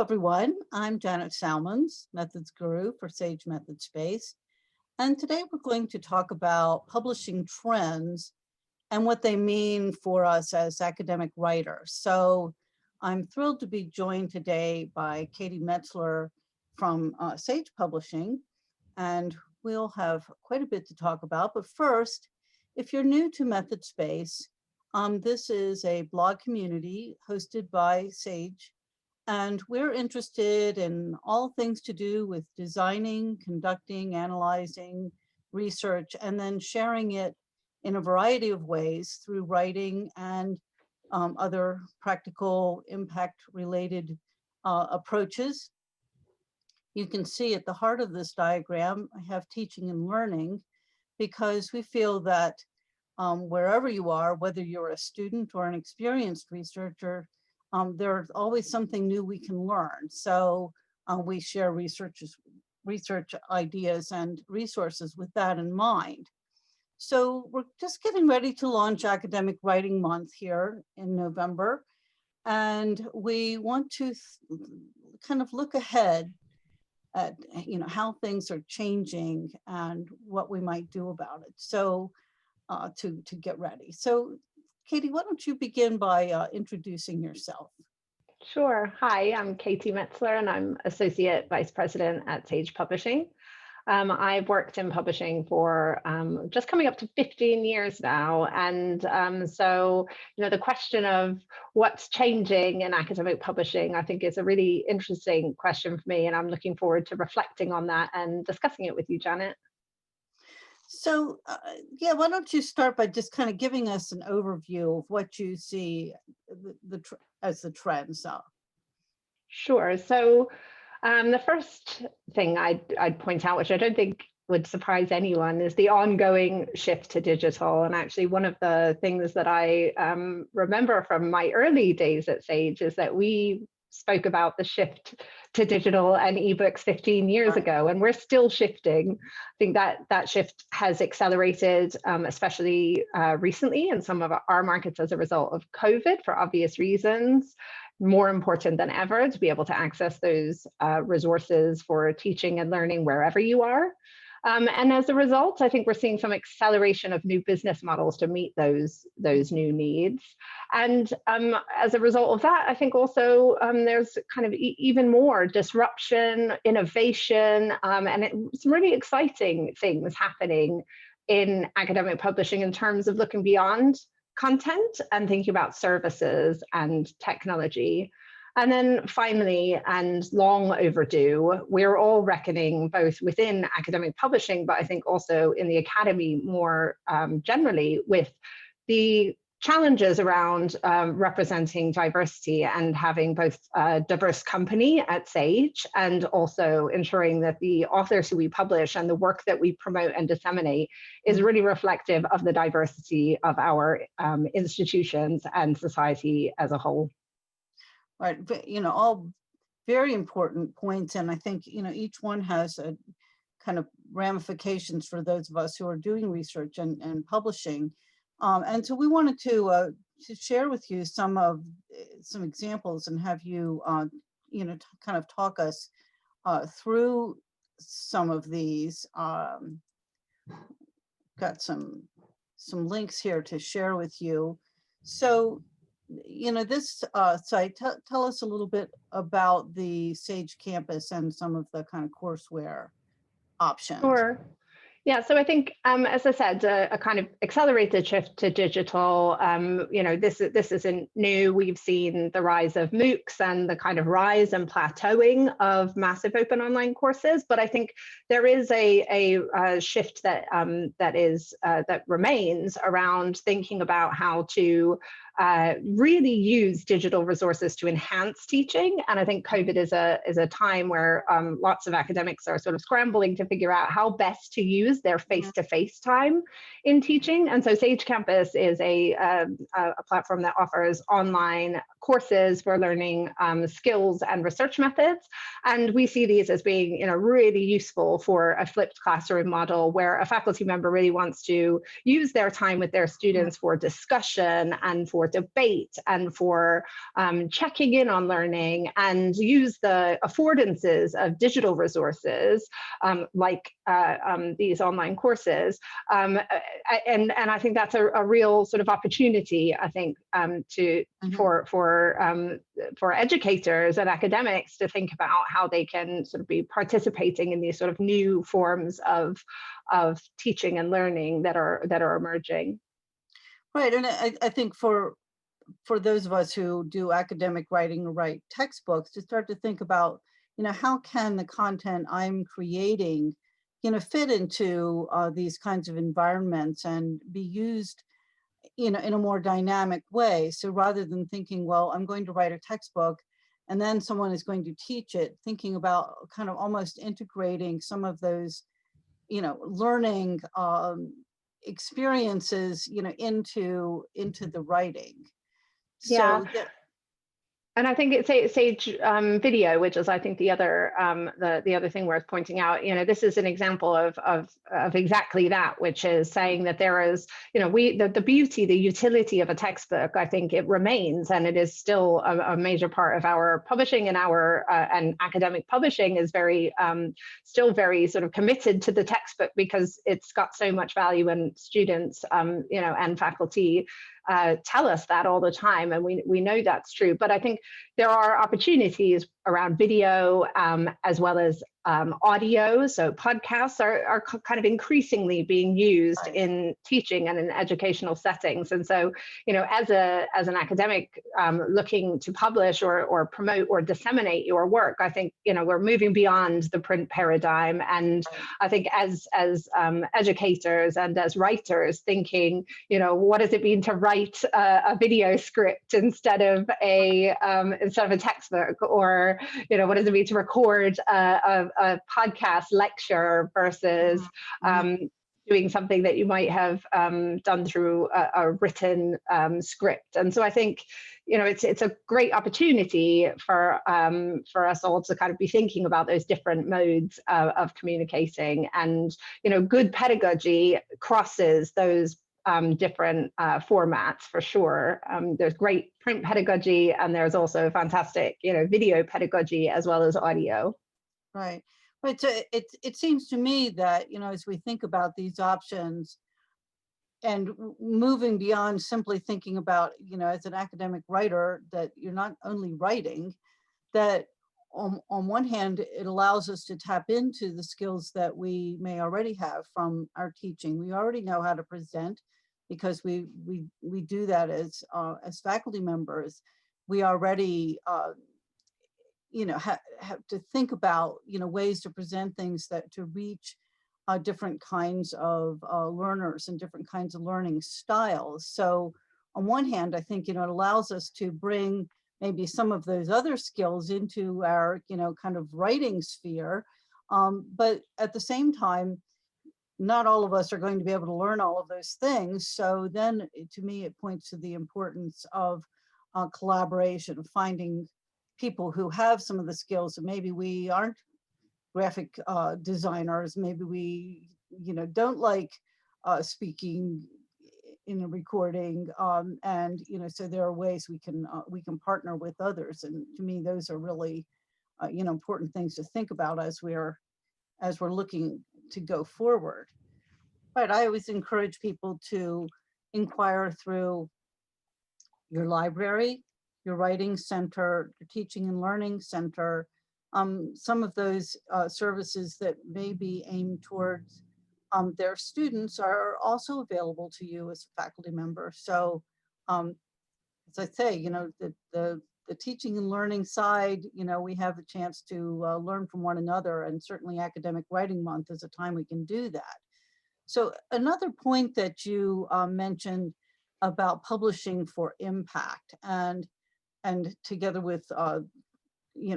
Hello, everyone. I'm Janet Salmons, Methods Guru for Sage Method Space. And today we're going to talk about publishing trends and what they mean for us as academic writers. So I'm thrilled to be joined today by Katie Metzler from Sage Publishing, and we'll have quite a bit to talk about. But first, if you're new to Method Space, this is a blog community hosted by Sage, and we're interested in all things to do with designing, conducting, analyzing, research, and then sharing it in a variety of ways through writing and other practical impact-related approaches. You can see at the heart of this diagram, I have teaching and learning, because we feel that wherever you are, whether you're a student or an experienced researcher, there's always something new we can learn. So we share research ideas and resources with that in mind. So we're just getting ready to launch Academic Writing Month here in November. And we want to kind of look ahead at how things are changing and what we might do about it. So to get ready. So Katie, why don't you begin by introducing yourself? Sure. Hi, I'm Katie Metzler, and I'm Associate Vice President at Sage Publishing. I've worked in publishing for just coming up to 15 years now. And so, the question of what's changing in academic publishing, I think is a really interesting question for me. And I'm looking forward to reflecting on that and discussing it with you, Janet. So, yeah, why don't you start by just kind of giving us an overview of what you see as the trends are? Sure. So the first thing I'd point out, which I don't think would surprise anyone, is the ongoing shift to digital. And actually, one of the things that I remember from my early days at Sage is that we spoke about the shift to digital and ebooks 15 years ago, and we're still shifting. I think that shift has accelerated, especially recently in some of our markets as a result of COVID, for obvious reasons. More important than ever to be able to access those resources for teaching and learning wherever you are. And as a result, I think we're seeing some acceleration of new business models to meet those new needs. And as a result of that, I think also there's kind of even more disruption, innovation, and some really exciting things happening in academic publishing in terms of looking beyond content and thinking about services and technology. And then finally, and long overdue, we're all reckoning both within academic publishing, but I think also in the academy more generally, with the challenges around representing diversity and having both a diverse company at Sage and also ensuring that the authors who we publish and the work that we promote and disseminate is really reflective of the diversity of our institutions and society as a whole. Right, all very important points, and I think each one has a kind of ramifications for those of us who are doing research and publishing, and so we wanted to share with you some examples and have you kind of talk us through some of these. Got some links here to share with you. So. This site, tell us a little bit about the Sage campus and some of the kind of courseware options. Sure. Yeah, so I think, as I said, a kind of accelerated shift to digital. This isn't new. We've seen the rise of MOOCs and the kind of rise and plateauing of massive open online courses. But I think there is a shift that remains around thinking about how to really use digital resources to enhance teaching. And I think COVID is a time where lots of academics are sort of scrambling to figure out how best to use their face-to-face time in teaching. And so Sage Campus is a platform that offers online courses for learning skills and research methods. And we see these as being really useful for a flipped classroom model where a faculty member really wants to use their time with their students for discussion and for debate and for checking in on learning, and use the affordances of digital resources like these online courses. And I think that's a real sort of opportunity, I think, for educators and academics to think about how they can sort of be participating in these sort of new forms of teaching and learning that are emerging. Right, and I think for those of us who do academic writing or write textbooks, to start to think about, how can the content I'm creating, fit into these kinds of environments and be used, in a more dynamic way. So rather than thinking, well, I'm going to write a textbook and then someone is going to teach it, thinking about kind of almost integrating some of those, learning experiences, into the writing. Yeah. So that, And I think it's Sage video, which is, I think, the other thing worth pointing out. This is an example of exactly that, which is saying that there is, the beauty, the utility of a textbook. I think it remains, and it is still a major part of our publishing, and our and academic publishing is still very sort of committed to the textbook, because it's got so much value, and students, and faculty tell us that all the time, and we know that's true. But I think there are opportunities around video, as well as audio. So podcasts are kind of increasingly being used in teaching and in educational settings. And so, as an academic looking to publish or promote or disseminate your work, I think, we're moving beyond the print paradigm. And I think as educators and as writers, thinking, what does it mean to write a video script instead of a textbook, or what does it mean to record a podcast lecture versus doing something that you might have done through a written script. And so I think, it's a great opportunity for us all to kind of be thinking about those different modes of communicating. And, good pedagogy crosses those different formats, for sure. There's great print pedagogy, and there's also fantastic, video pedagogy as well as audio. Right. So it seems to me that, as we think about these options and moving beyond simply thinking about, as an academic writer, that you're not only writing, that on one hand, it allows us to tap into the skills that we may already have from our teaching. We already know how to present, because we do that as faculty members. We already have to think about ways to present things that to reach different kinds of learners and different kinds of learning styles. So on one hand, I think it allows us to bring maybe some of those other skills into our kind of writing sphere, but at the same time, not all of us are going to be able to learn all of those things. So then, to me, it points to the importance of collaboration, of finding people who have some of the skills. And maybe we aren't graphic designers, maybe we don't like speaking in a recording, and so there are ways we can partner with others. And to me, those are really important things to think about as we're looking to go forward. But I always encourage people to inquire through your library, your writing center, your teaching and learning center, some of those services that may be aimed towards their students are also available to you as a faculty member. So as I say, the teaching and learning side, we have the chance to learn from one another, and certainly Academic Writing Month is a time we can do that. So another point that you mentioned about publishing for impact, and together with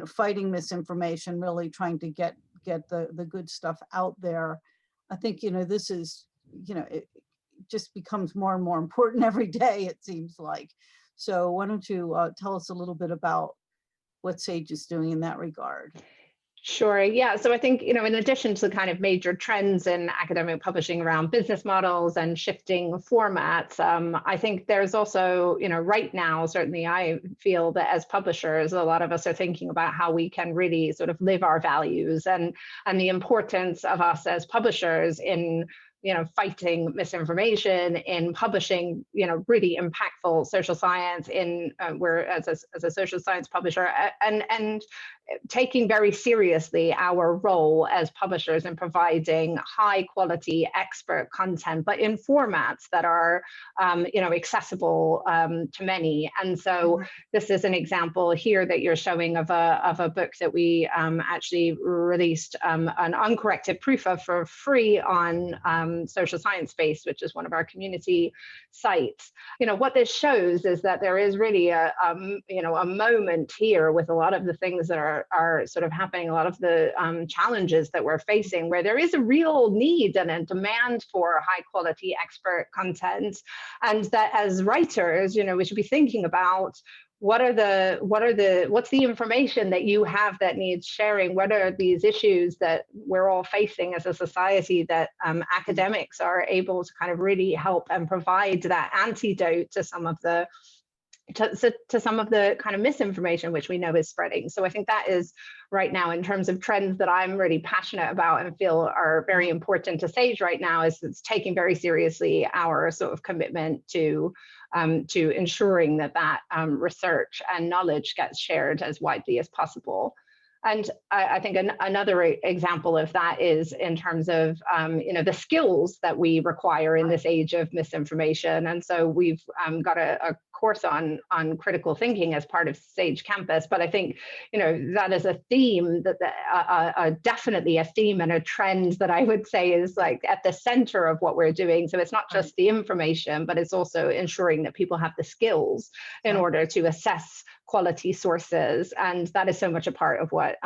fighting misinformation, really trying to get the good stuff out there. I think this is it just becomes more and more important every day, it seems like. So why don't you tell us a little bit about what Sage is doing in that regard? Sure. Yeah. So I think, in addition to kind of major trends in academic publishing around business models and shifting formats, I think there's also, right now, certainly I feel that as publishers, a lot of us are thinking about how we can really sort of live our values and the importance of us as publishers in fighting misinformation, in publishing, really impactful social science. We're as a social science publisher, and taking very seriously our role as publishers in providing high quality expert content, but in formats that are, accessible to many. And so this is an example here that you're showing of a book that we actually released an uncorrected proof of for free on Social Science Space, which is one of our community sites. What this shows is that there is really a moment here with a lot of the things that are sort of happening, a lot of the challenges that we're facing, where there is a real need and a demand for high quality expert content, and that as writers, we should be thinking about what's the information that you have that needs sharing? What are these issues that we're all facing as a society that academics are able to kind of really help and provide that antidote to some of the kind of misinformation which we know is spreading. So I think that is right now, in terms of trends that I'm really passionate about and feel are very important to Sage right now, is it's taking very seriously our sort of commitment to ensuring that research and knowledge gets shared as widely as possible. And I think another example of that is in terms of the skills that we require in this age of misinformation. And so we've got a course on critical thinking as part of Sage Campus. But I think that is a theme that definitely a theme and a trend that I would say is like at the center of what we're doing. So it's not just the information, but it's also ensuring that people have the skills in order to assess quality sources, and that is so much a part of what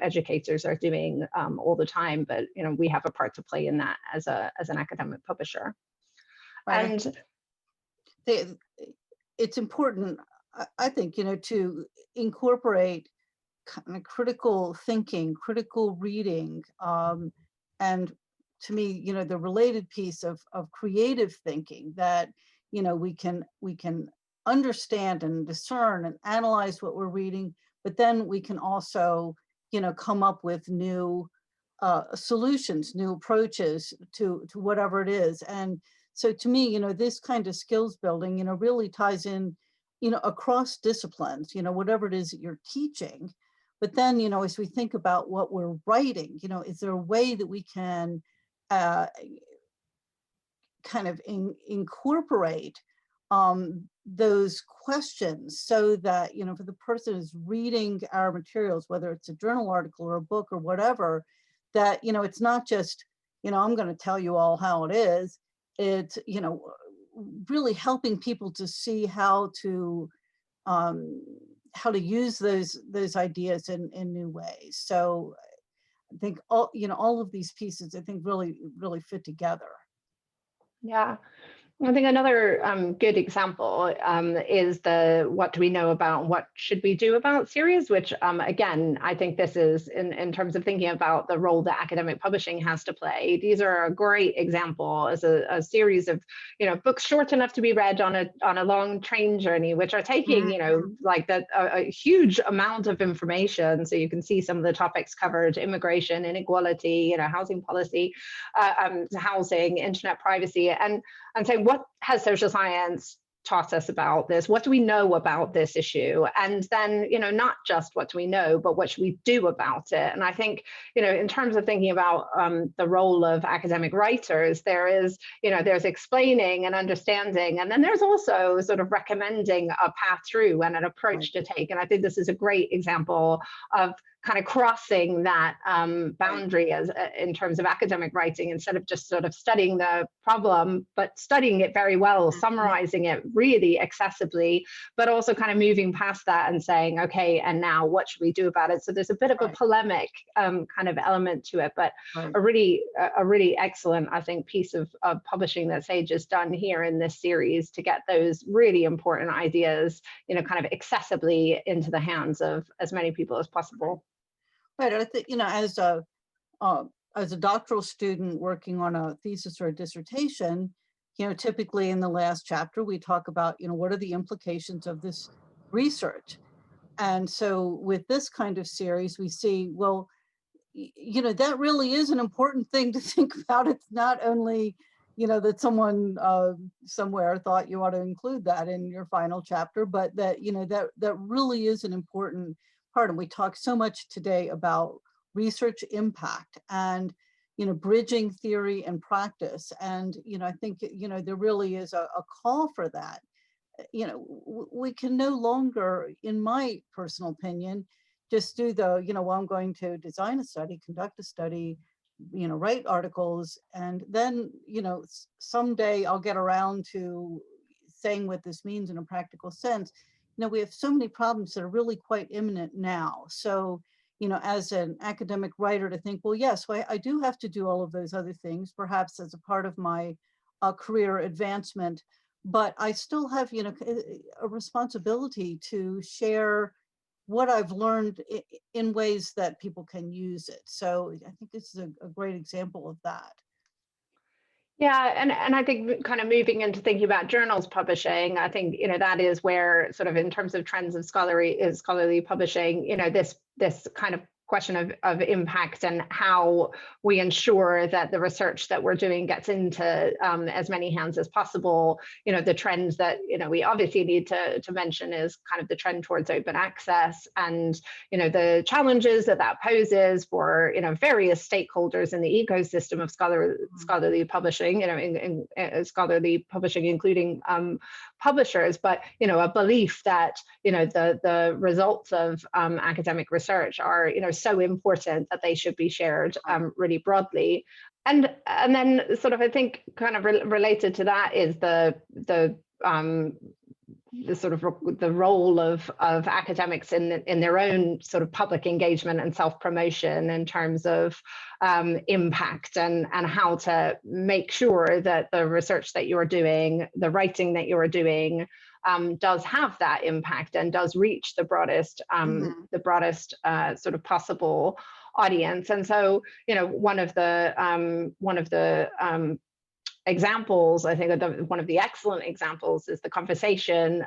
educators are doing all the time. But we have a part to play in that as an academic publisher. Right. And it's important, I think, to incorporate kind of critical thinking, critical reading, and to me, the related piece of creative thinking that we can understand and discern and analyze what we're reading, but then we can also, come up with new solutions, new approaches to whatever it is. And so to me, this kind of skills building, really ties in, across disciplines, whatever it is that you're teaching. But then, as we think about what we're writing, is there a way that we can kind of incorporate those questions so that, for the person who's reading our materials, whether it's a journal article or a book or whatever, that, it's not just, I'm going to tell you all how it is. It's, really helping people to see how to use those ideas in new ways. So I think all of these pieces, I think really fit together. Yeah. I think another good example is the what do we know about what should we do about series, which again, I think this is in terms of thinking about the role that academic publishing has to play. These are a great example as a series of books short enough to be read on a long train journey, which are taking like a huge amount of information. So you can see some of the topics covered: immigration, inequality, housing policy, housing, internet privacy, and saying, what has social science taught us about this? What do we know about this issue? And then, not just what do we know, but what should we do about it? And I think, in terms of thinking about the role of academic writers, there's explaining and understanding, and then there's also sort of recommending a path through and an approach to take. And I think this is a great example of kind of crossing that boundary as in terms of academic writing, instead of just sort of studying the problem, but studying it very well, summarizing it really accessibly, but also kind of moving past that and saying, okay, and now what should we do about it? So there's a bit of a polemic kind of element to it, but a really excellent, I think, piece of publishing that Sage has done here in this series to get those really important ideas, kind of accessibly into the hands of as many people as possible. Right. I think, as a doctoral student working on a thesis or a dissertation, typically in the last chapter, we talk about, what are the implications of this research? And so with this kind of series, we see, well, that really is an important thing to think about. It's not only, that someone somewhere thought you ought to include that in your final chapter, but that, that really is an important part. And we talk so much today about research impact and, bridging theory and practice. And, I think, there really is a call for that. We can no longer, in my personal opinion, just do the, well, I'm going to design a study, conduct a study, write articles, and then, someday I'll get around to saying what this means in a practical sense. We have so many problems that are really quite imminent now. So, as an academic writer, to think, well, yes, well, I do have to do all of those other things, perhaps as a part of my career advancement, but I still have, a responsibility to share what I've learned in ways that people can use it. So I think this is a great example of that. Yeah, and I think kind of moving into thinking about journals publishing, I think that is where sort of in terms of trends of scholarly publishing, this kind of question of impact and how we ensure that the research that we're doing gets into as many hands as possible. The trends that we obviously need to mention is kind of the trend towards open access and the challenges that poses for various stakeholders in the ecosystem of scholarly publishing. In scholarly publishing, including publishers, but a belief that the results of academic research are so important that they should be shared really broadly. And then sort of I think kind of related to that is the sort of the role of academics in their own sort of public engagement and self-promotion in terms of impact and how to make sure that the research that you're doing, the writing that you're doing, does have that impact and does reach the broadest sort of possible audience. And so one of the examples, I think one of the excellent examples is The Conversation,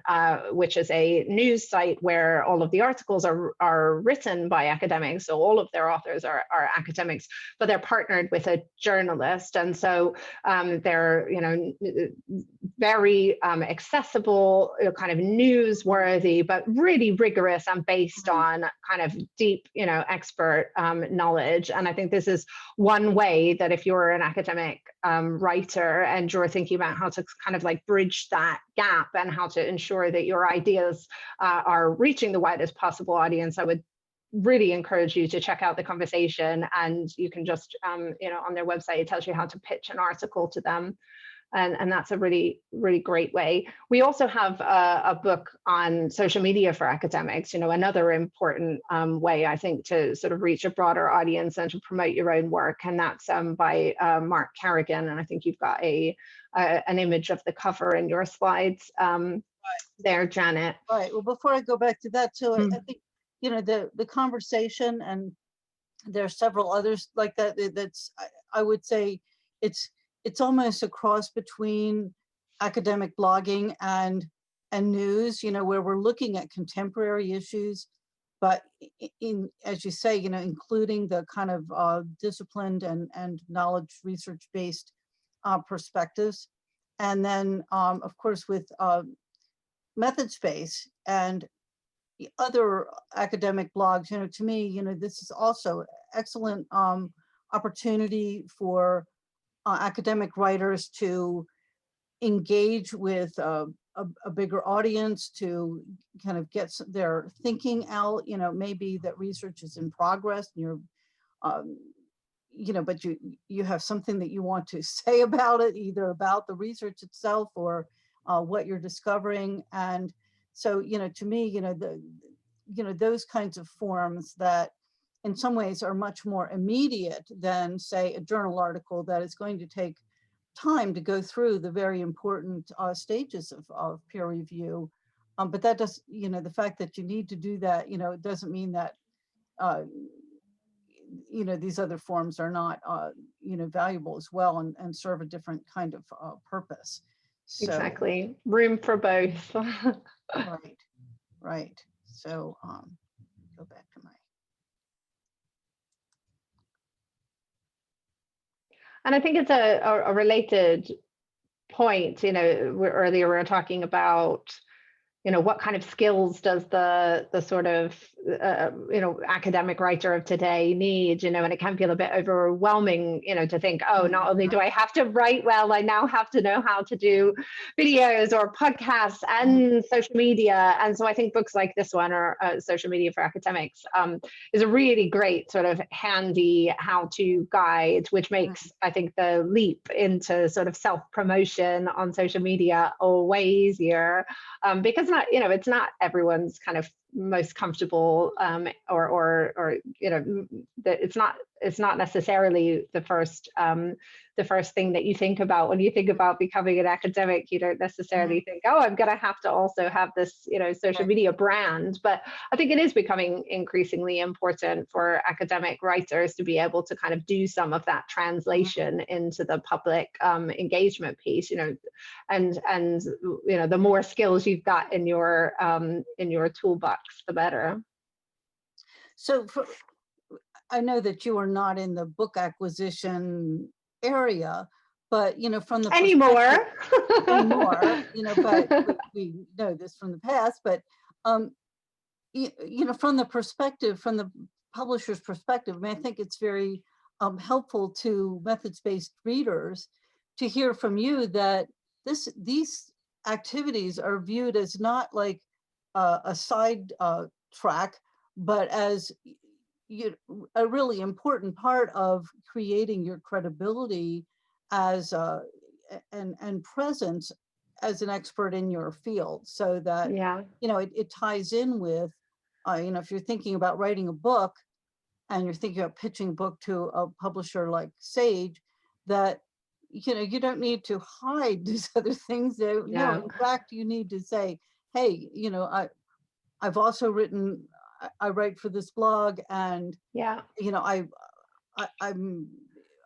which is a news site where all of the articles are written by academics. So all of their authors are academics, but they're partnered with a journalist. And so they're, very accessible, kind of newsworthy, but really rigorous and based on kind of deep, expert knowledge. And I think this is one way that if you're an academic writer and you're thinking about how to kind of like bridge that gap and how to ensure that your ideas are reaching the widest possible audience, I would really encourage you to check out The Conversation. And you can just, on their website, it tells you how to pitch an article to them. And that's a really, really great way. We also have a book on social media for academics, another important way, I think, to sort of reach a broader audience and to promote your own work. And that's by Mark Carrigan. And I think you've got an image of the cover in your slides there, Janet. Right. Well, before I go back to that, too, I think, the Conversation, and there are several others like that. I would say it's almost a cross between academic blogging and news, where we're looking at contemporary issues, but as you say, including the kind of disciplined and knowledge research-based perspectives. And then, of course, with method space and the other academic blogs, to me, this is also excellent opportunity for academic writers to engage with a bigger audience, to kind of get their thinking out. Maybe that research is in progress and you're but you have something that you want to say about it, either about the research itself or what you're discovering. And so to me, those kinds of forums that in some ways are much more immediate than, say, a journal article that is going to take time to go through the very important stages of peer review. But that does, the fact that you need to do that, it doesn't mean that these other forms are not, valuable as well, and serve a different kind of purpose. So, exactly. Room for both. right, right. So, go back to my. And I think it's a related point. Earlier we were talking about, what kind of skills does the sort of academic writer of today need, and it can feel a bit overwhelming, to think, oh, not only do I have to write well, I now have to know how to do videos or podcasts and social media. And so I think books like this one, or Social Media for Academics, is a really great sort of handy how-to guide, which makes, I think, the leap into sort of self-promotion on social media way easier, because it's not everyone's kind of most comfortable, or that it's not necessarily the first thing that you think about when you think about becoming an academic. You don't necessarily think, oh, I'm going to have to also have this, social media brand. But I think it is becoming increasingly important for academic writers to be able to kind of do some of that translation into the public engagement piece, and the more skills you've got in your toolbox, the better. So I know that you are not in the book acquisition area, but from the anymore, but we know this from the past. But from the publisher's perspective, I mean, I think it's very helpful to methods-based readers to hear from you that these activities are viewed as not like a side track, but as a really important part of creating your credibility as and presence as an expert in your field, so that it ties in with if you're thinking about writing a book and you're thinking about pitching a book to a publisher like Sage, that you don't need to hide these other things. No, in fact, you need to say, hey, I've also written, I write for this blog, and I'm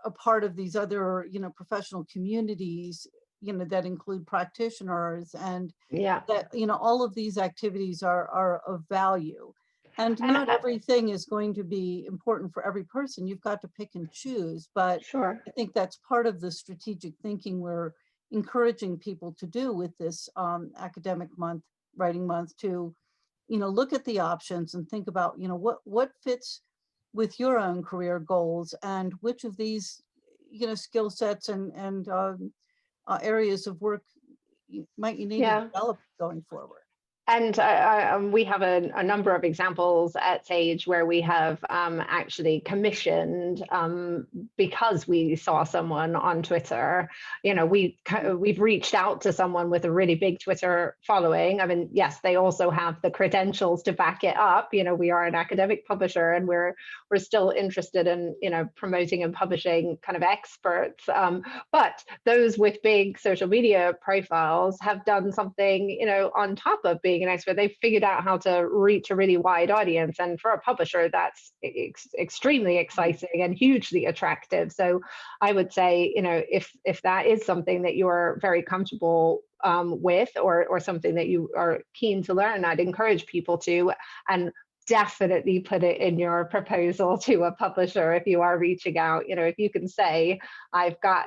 a part of these other professional communities that include practitioners, and that all of these activities are of value, and not everything is going to be important for every person. You've got to pick and choose, but sure, I think that's part of the strategic thinking we're encouraging people to do with this academic month, writing month, to look at the options and think about what fits with your own career goals, and which of these skill sets and areas of work might you need to develop going forward. And we have a number of examples at Sage where we have actually commissioned, because we saw someone on Twitter. We've reached out to someone with a really big Twitter following. I mean, yes, they also have the credentials to back it up. We are an academic publisher, and we're still interested in promoting and publishing kind of experts. But those with big social media profiles have done something on top of being an expert. They've figured out how to reach a really wide audience, and for a publisher that's extremely exciting and hugely attractive. So I would say, if that is something that you're very comfortable with, or something that you are keen to learn, I'd encourage people to, and definitely put it in your proposal to a publisher if you are reaching out. If you can say, I've got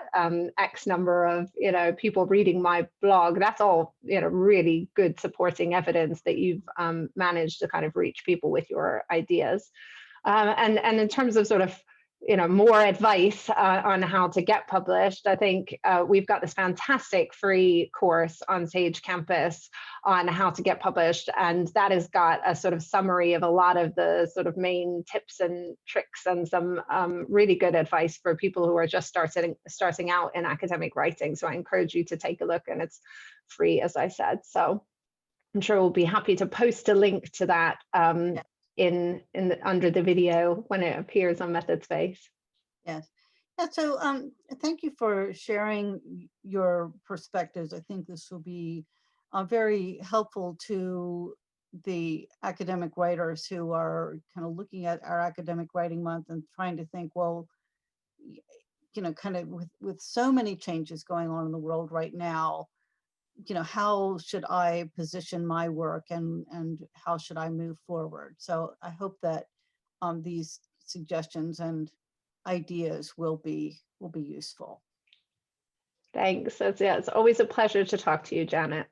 X number of people reading my blog, that's all really good supporting evidence that you've managed to kind of reach people with your ideas. And in terms of sort of more advice on how to get published, I think we've got this fantastic free course on Sage Campus on how to get published, and that has got a sort of summary of a lot of the sort of main tips and tricks, and some really good advice for people who are just starting out in academic writing. So I encourage you to take a look, and it's free, as I said. So I'm sure we'll be happy to post a link to that under the video when it appears on MethodSpace. Yes. Yeah, so thank you for sharing your perspectives. I think this will be very helpful to the academic writers who are kind of looking at our academic writing month and trying to think, well, kind of with so many changes going on in the world right now, how should I position my work and how should I move forward? So I hope that these suggestions and ideas will be useful. Thanks. It's always a pleasure to talk to you, Janet.